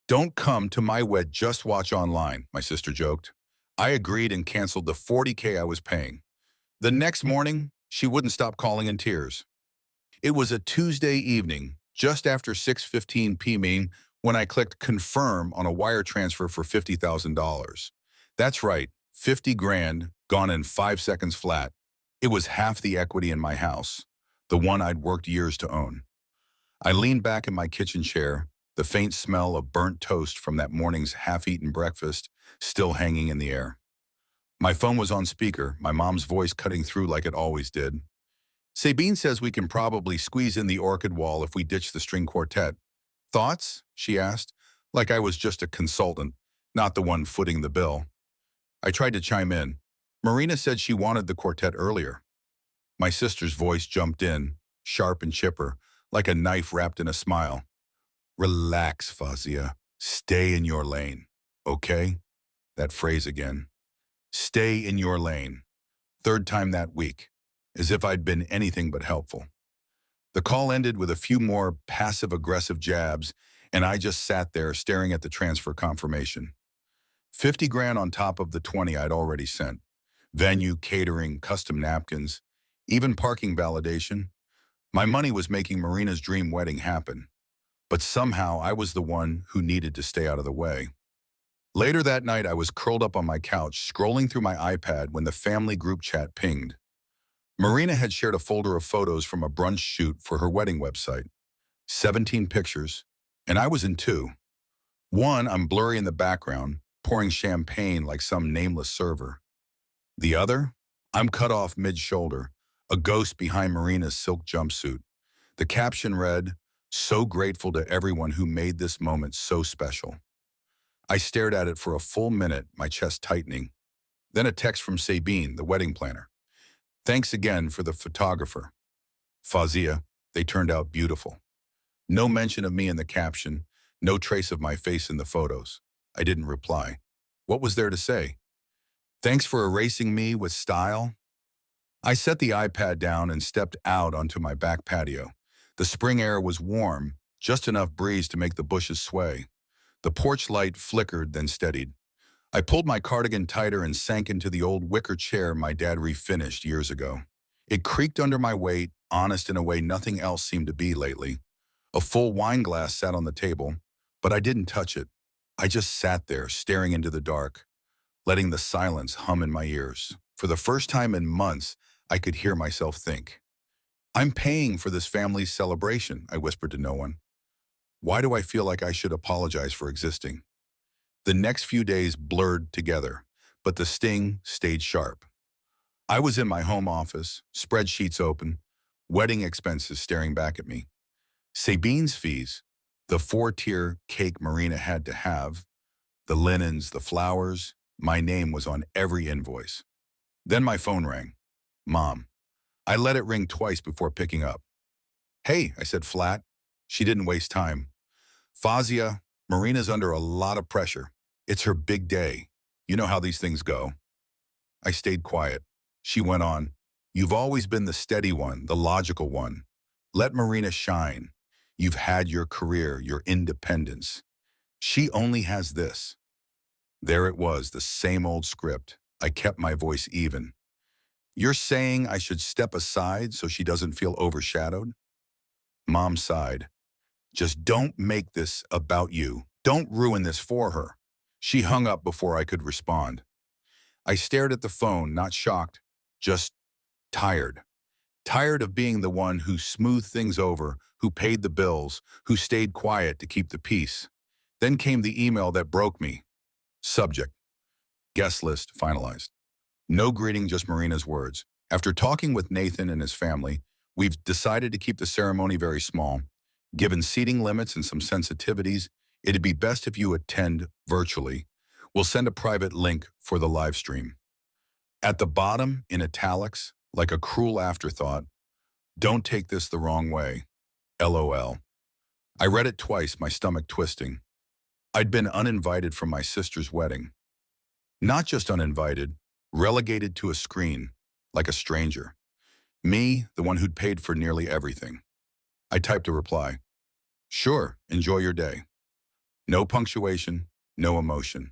Don't come to my wed, just watch online, my sister joked. I agreed and canceled the 40K I was paying. The next morning, she wouldn't stop calling in tears. It was a Tuesday evening, just after 6:15 p.m. when I clicked confirm on a wire transfer for $50,000. That's right, 50 grand gone in 5 seconds flat. It was half the equity in my house, the one I'd worked years to own. I leaned back in my kitchen chair, the faint smell of burnt toast from that morning's half-eaten breakfast still hanging in the air. My phone was on speaker, my mom's voice cutting through like it always did. Sabine says we can probably squeeze in the orchid wall if we ditch the string quartet. Thoughts? She asked, like I was just a consultant, not the one footing the bill. I tried to chime in. Marina said she wanted the quartet earlier. My sister's voice jumped in, sharp and chipper, like a knife wrapped in a smile. Relax, Fazia. Stay in your lane. Okay? That phrase again. Stay in your lane. Third time that week, as if I'd been anything but helpful. The call ended with a few more passive-aggressive jabs, and I just sat there staring at the transfer confirmation. 50 grand on top of the 20 I'd already sent. Venue, catering, custom napkins, even parking validation. My money was making Marina's dream wedding happen, but somehow I was the one who needed to stay out of the way. Later that night, I was curled up on my couch, scrolling through my iPad when the family group chat pinged. Marina had shared a folder of photos from a brunch shoot for her wedding website. 17 pictures, and I was in two. One, I'm blurry in the background, pouring champagne like some nameless server. The other, I'm cut off mid-shoulder, a ghost behind Marina's silk jumpsuit. The caption read, "So grateful to everyone who made this moment so special." I stared at it for a full minute, my chest tightening. Then a text from Sabine, the wedding planner. Thanks again for the photographer. Fazia, they turned out beautiful. No mention of me in the caption, no trace of my face in the photos. I didn't reply. What was there to say? Thanks for erasing me with style. I set the iPad down and stepped out onto my back patio. The spring air was warm, just enough breeze to make the bushes sway. The porch light flickered, then steadied. I pulled my cardigan tighter and sank into the old wicker chair my dad refinished years ago. It creaked under my weight, honest in a way nothing else seemed to be lately. A full wine glass sat on the table, but I didn't touch it. I just sat there, staring into the dark, letting the silence hum in my ears. For the first time in months, I could hear myself think. I'm paying for this family's celebration, I whispered to no one. Why do I feel like I should apologize for existing? The next few days blurred together, but the sting stayed sharp. I was in my home office, spreadsheets open, wedding expenses staring back at me. Sabine's fees, the 4-tier cake Marina had to have, the linens, the flowers, my name was on every invoice. Then my phone rang. Mom. I let it ring twice before picking up. Hey, I said flat. She didn't waste time. Fazia, Marina's under a lot of pressure. It's her big day. You know how these things go. I stayed quiet. She went on. You've always been the steady one, the logical one. Let Marina shine. You've had your career, your independence. She only has this. There it was, the same old script. I kept my voice even. You're saying I should step aside so she doesn't feel overshadowed? Mom sighed. Just don't make this about you. Don't ruin this for her. She hung up before I could respond. I stared at the phone, not shocked, just tired. Tired of being the one who smoothed things over, who paid the bills, who stayed quiet to keep the peace. Then came the email that broke me. Subject. Guest list finalized. No greeting, just Marina's words. After talking with Nathan and his family, we've decided to keep the ceremony very small. Given seating limits and some sensitivities, it'd be best if you attend virtually. We'll send a private link for the live stream. At the bottom, in italics, like a cruel afterthought, don't take this the wrong way. LOL. I read it twice, my stomach twisting. I'd been uninvited from my sister's wedding. Not just uninvited, relegated to a screen, like a stranger. Me, the one who'd paid for nearly everything. I typed a reply. Sure, enjoy your day. No punctuation, no emotion.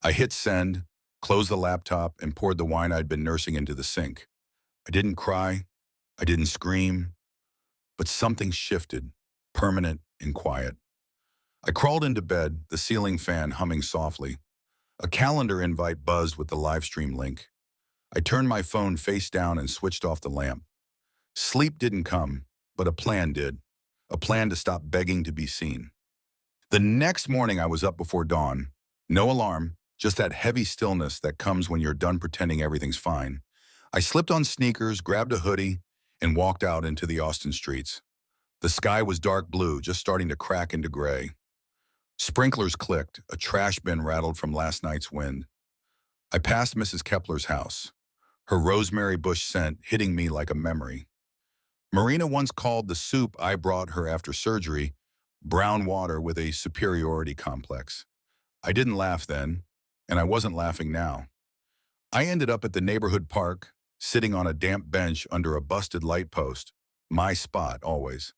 I hit send, closed the laptop, and poured the wine I'd been nursing into the sink. I didn't cry, I didn't scream, but something shifted, permanent and quiet. I crawled into bed, the ceiling fan humming softly. A calendar invite buzzed with the live stream link. I turned my phone face down and switched off the lamp. Sleep didn't come, but a plan did. A plan to stop begging to be seen. The next morning I was up before dawn. No alarm, just that heavy stillness that comes when you're done pretending everything's fine. I slipped on sneakers, grabbed a hoodie, and walked out into the Austin streets. The sky was dark blue, just starting to crack into gray. Sprinklers clicked, a trash bin rattled from last night's wind. I passed Mrs. Kepler's house, her rosemary bush scent hitting me like a memory. Marina once called the soup I brought her after surgery brown water with a superiority complex. I didn't laugh then, and I wasn't laughing now. I ended up at the neighborhood park, sitting on a damp bench under a busted light post. My spot, always.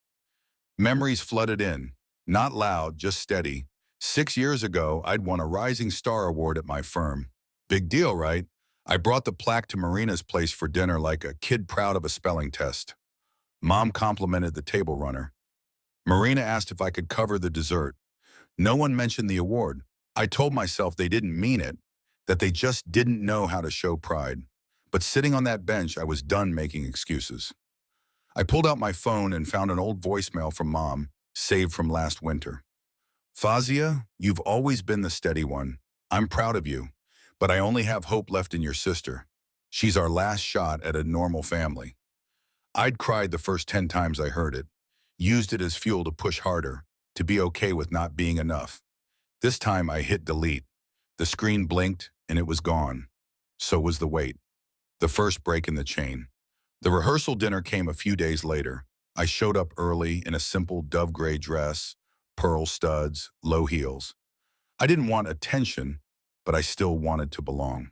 Memories flooded in, not loud, just steady. 6 years ago, I'd won a Rising Star Award at my firm. Big deal, right? I brought the plaque to Marina's place for dinner like a kid proud of a spelling test. Mom complimented the table runner. Marina asked if I could cover the dessert. No one mentioned the award. I told myself they didn't mean it, that they just didn't know how to show pride. But sitting on that bench, I was done making excuses. I pulled out my phone and found an old voicemail from Mom, saved from last winter. Fazia, you've always been the steady one. I'm proud of you, but I only have hope left in your sister. She's our last shot at a normal family. I'd cried the first 10 times I heard it, used it as fuel to push harder, to be okay with not being enough. This time I hit delete. The screen blinked and it was gone. So was the wait. The first break in the chain. The rehearsal dinner came a few days later. I showed up early in a simple dove gray dress, pearl studs, low heels. I didn't want attention, but I still wanted to belong.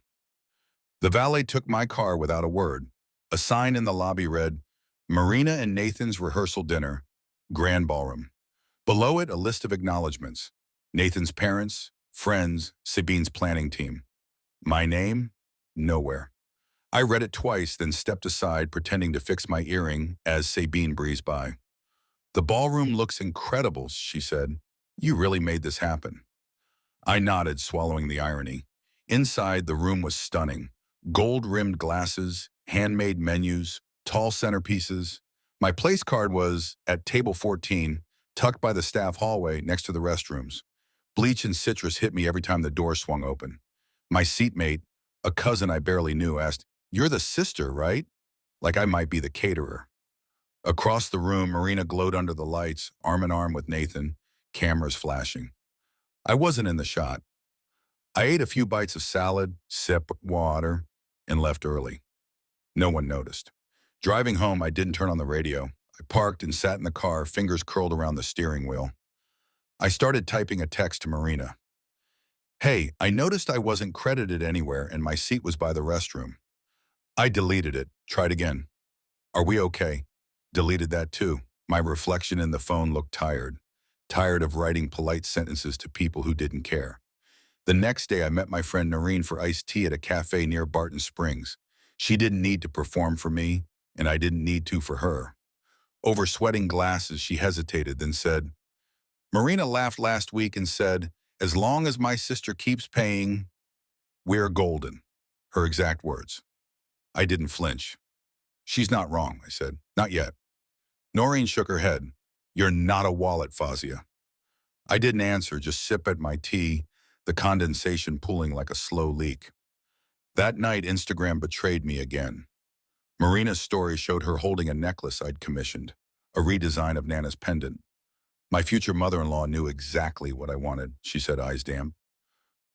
The valet took my car without a word. A sign in the lobby read, Marina and Nathan's rehearsal dinner, Grand Ballroom. Below it, a list of acknowledgments. Nathan's parents, friends, Sabine's planning team. My name? Nowhere. I read it twice, then stepped aside, pretending to fix my earring as Sabine breezed by. The ballroom looks incredible, she said. You really made this happen. I nodded, swallowing the irony. Inside, the room was stunning. Gold-rimmed glasses, handmade menus, tall centerpieces. My place card was at table 14, tucked by the staff hallway next to the restrooms. Bleach and citrus hit me every time the door swung open. My seatmate, a cousin I barely knew, asked, You're the sister, right? Like I might be the caterer. Across the room, Marina glowed under the lights, arm in arm with Nathan, cameras flashing. I wasn't in the shot. I ate a few bites of salad, sipped water, and left early. No one noticed. Driving home, I didn't turn on the radio. I parked and sat in the car, fingers curled around the steering wheel. I started typing a text to Marina. Hey, I noticed I wasn't credited anywhere and my seat was by the restroom. I deleted it. Tried again. Are we okay? Deleted that too. My reflection in the phone looked tired. Tired of writing polite sentences to people who didn't care. The next day, I met my friend Noreen for iced tea at a cafe near Barton Springs. She didn't need to perform for me, and I didn't need to for her. Over sweating glasses, she hesitated, then said, Marina laughed last week and said, as long as my sister keeps paying, we're golden. Her exact words. I didn't flinch. She's not wrong, I said. Not yet. Noreen shook her head. You're not a wallet, Fazia. I didn't answer, just sip at my tea, the condensation pooling like a slow leak. That night, Instagram betrayed me again. Marina's story showed her holding a necklace I'd commissioned, a redesign of Nana's pendant. My future mother-in-law knew exactly what I wanted, she said, eyes damp.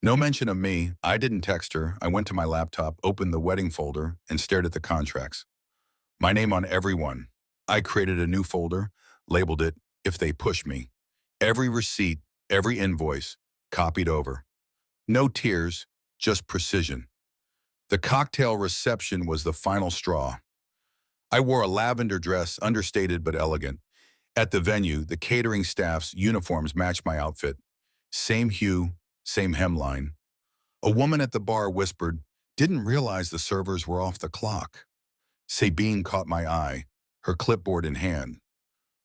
No mention of me. I didn't text her. I went to my laptop, opened the wedding folder, and stared at the contracts. My name on every one. I created a new folder, labeled it, If They Push Me. Every receipt, every invoice, copied over. No tears, just precision. The cocktail reception was the final straw. I wore a lavender dress, understated but elegant. At the venue, the catering staff's uniforms matched my outfit. Same hue, same hemline. A woman at the bar whispered, "Didn't realize the servers were off the clock." Sabine caught my eye, her clipboard in hand.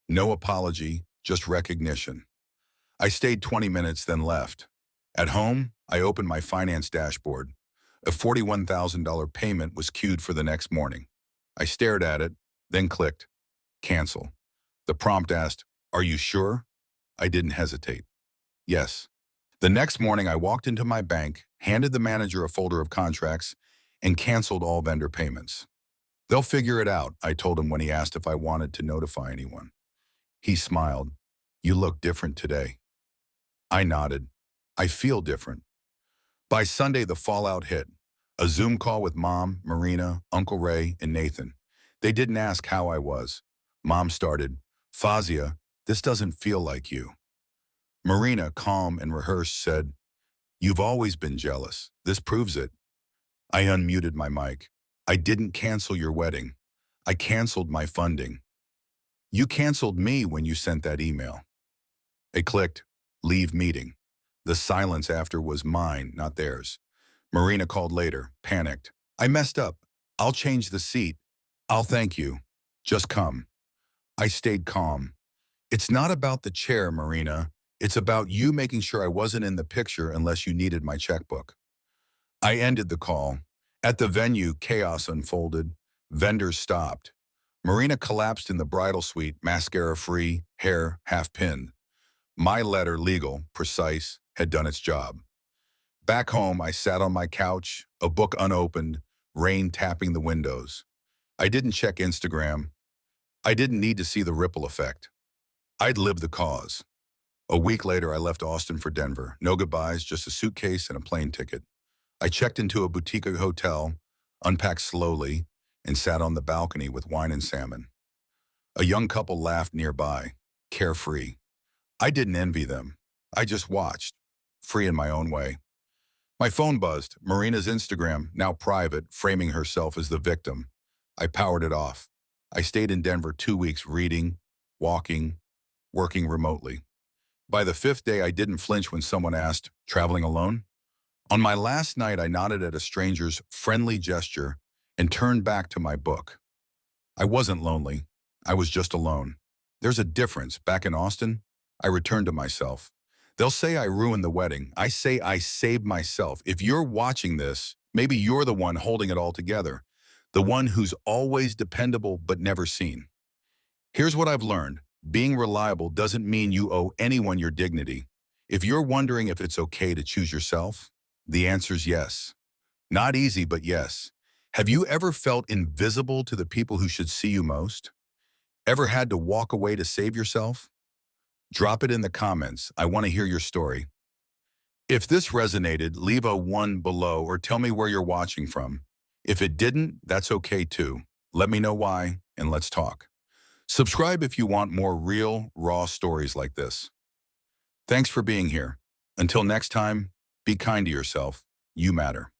No apology, just recognition. I stayed 20 minutes, then left. At home, I opened my finance dashboard. A $41,000 payment was queued for the next morning. I stared at it, then clicked, cancel. The prompt asked, "Are you sure?" I didn't hesitate. Yes. The next morning, I walked into my bank, handed the manager a folder of contracts, and canceled all vendor payments. "They'll figure it out," I told him when he asked if I wanted to notify anyone. He smiled. "You look different today." I nodded. "I feel different." By Sunday, the fallout hit. A Zoom call with Mom, Marina, Uncle Ray, and Nathan. They didn't ask how I was. Mom started, "Fazia, this doesn't feel like you." Marina, calm and rehearsed, said, "You've always been jealous. This proves it." I unmuted my mic. "I didn't cancel your wedding. I canceled my funding." "You canceled me when you sent that email." I clicked, leave meeting. The silence after was mine, not theirs. Marina called later, panicked. "I messed up. I'll change the seat. I'll thank you. Just come." I stayed calm. "It's not about the chair, Marina. It's about you making sure I wasn't in the picture unless you needed my checkbook." I ended the call. At the venue, chaos unfolded. Vendors stopped. Marina collapsed in the bridal suite, mascara free, hair half pinned. My letter, legal, precise, had done its job. Back home, I sat on my couch, a book unopened, rain tapping the windows. I didn't check Instagram. I didn't need to see the ripple effect. I'd lived the cause. A week later, I left Austin for Denver. No goodbyes, just a suitcase and a plane ticket. I checked into a boutique hotel, unpacked slowly, and sat on the balcony with wine and salmon. A young couple laughed nearby, carefree. I didn't envy them. I just watched, free in my own way. My phone buzzed. Marina's Instagram, now private, framing herself as the victim. I powered it off. I stayed in Denver 2 weeks reading, walking, working remotely. By the 5th day, I didn't flinch when someone asked, "Traveling alone?" On my last night, I nodded at a stranger's friendly gesture and turned back to my book. I wasn't lonely. I was just alone. There's a difference. Back in Austin, I returned to myself. They'll say I ruined the wedding. I say I saved myself. If you're watching this, maybe you're the one holding it all together, the one who's always dependable but never seen. Here's what I've learned. Being reliable doesn't mean you owe anyone your dignity. If you're wondering if it's okay to choose yourself, the answer's yes. Not easy, but yes. Have you ever felt invisible to the people who should see you most? Ever had to walk away to save yourself? Drop it in the comments. I want to hear your story. If this resonated, leave a 1 below or tell me where you're watching from. If it didn't, that's okay too. Let me know why, and let's talk. Subscribe if you want more real, raw stories like this. Thanks for being here. Until next time, be kind to yourself. You matter.